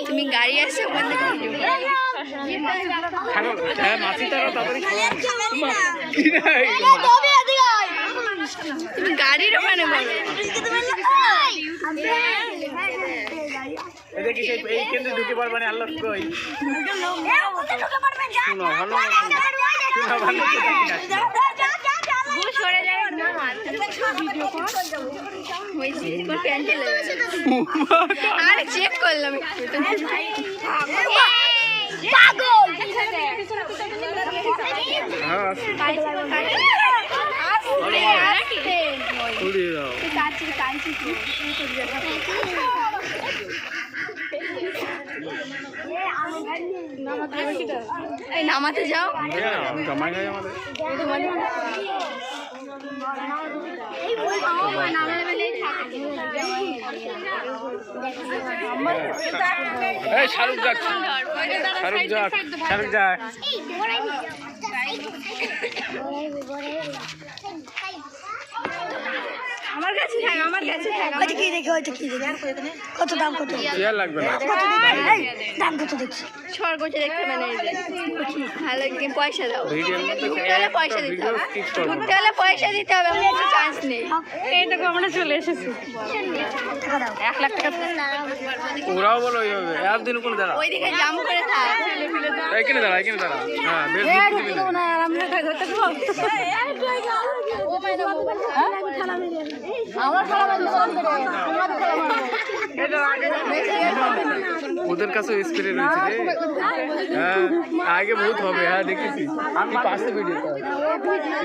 তুমি গাড়ি আসছো তুমি গাড়ির ওখানে বলো ঢুকে পারবে না আল্লাহ আরে চেক করলাম নামাতে যাও শাহরুখ যাক আমার কাছে থাক আমার কাছে থাক ওইটা কি দেখে কত দাম কত লাগবে না দাম কত দেখছি ছড় করতে দেখতে মানে ভালো পয়সা দাও তাহলে পয়সা দিতে হবে তাহলে পয়সা দিতে হবে আমার চান্স নেই এই দেখো আমরা চলে এসেছি 1 লাখ টাকা ওরাও বলো ওইভাবে একদিন কোন দাঁড়া ওইদিকে জাম করে থাক এখানে দাঁড়া হ্যাঁ বেশ ওদের কাছে স্প্রে রয়েছে হ্যাঁ আগে বহুত হবে হ্যাঁ দেখেছি আমি পাশে ভিডিও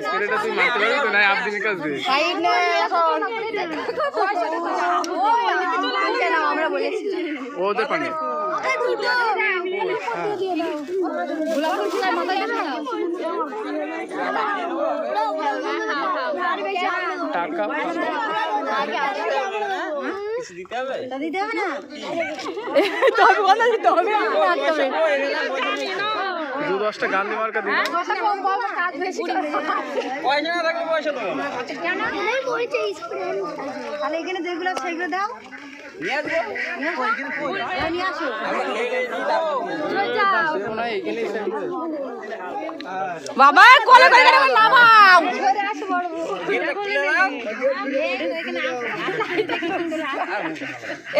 স্প্রেটা তুই মারতে পারবি তো না আবদিনের কাছে আমরা বলেছি ওদের পানি টাকা দিতে হবে না দু 10টা গান দেওয়ার কা দিন এখানে যেগুলো সেগুলো দাও বাবা কোলে করে নামাও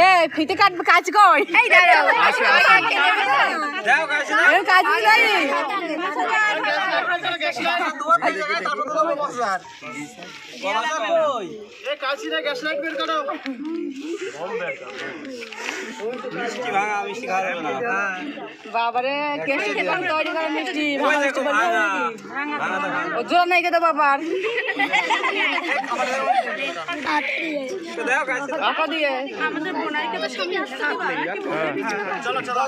এ ফিতে কাটবে কাজ কর এই দাঁড়াও কাজ নাই বাবারে কেসে খেতাম তৈরি করে মিষ্টি জোর নাই কেতো বাবার টাকা দিয়ে আমাদের বোনারকে তো সামনে আসতে হবে চলো চলো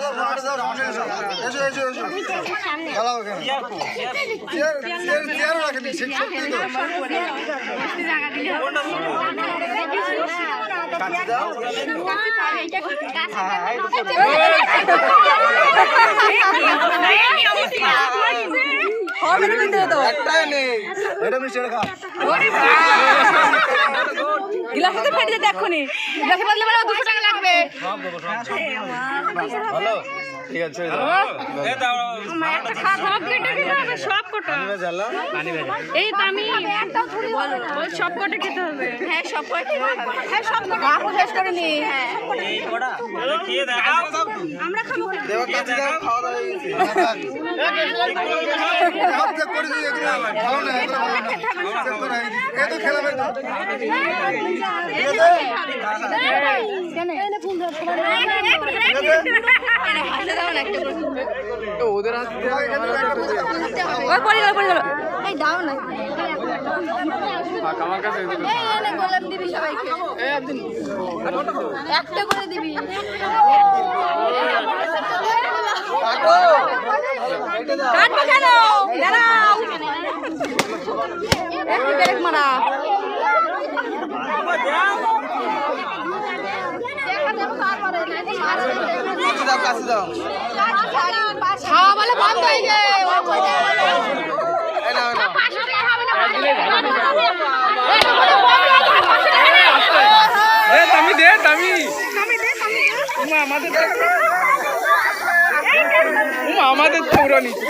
গিলাসে ফেটে যেতে এক্ষুনি গিলাসে বদলে মানে 200 টাকা লাগবে ভালো ঠিক আছে সব কোটা এই দামি ওই সব কোটা খেতে হবে হ্যাঁ সব কোটা খেতে হবে হ্যাঁ সব কোটা আপু শেষ করে নি হ্যাঁ এই কোটা খেয়ে দেখাও আমরা খাবো দেব কাছে দাও খাওয়া দাওয়া হয়ে গেছে হাত চেক করে দিই এগুলো ভালো না এগুলো ভালো না চেক করে এই তো খেলাবে না ওদের হাতে দাও না আমার কাছে গোলাপ দিবি সবাইকে একটা করে দিবি কাটবো কেন দাঁড়াও একটু ব্রেক মারা খাওয়া বলে আমাদের তো পুরো নিচে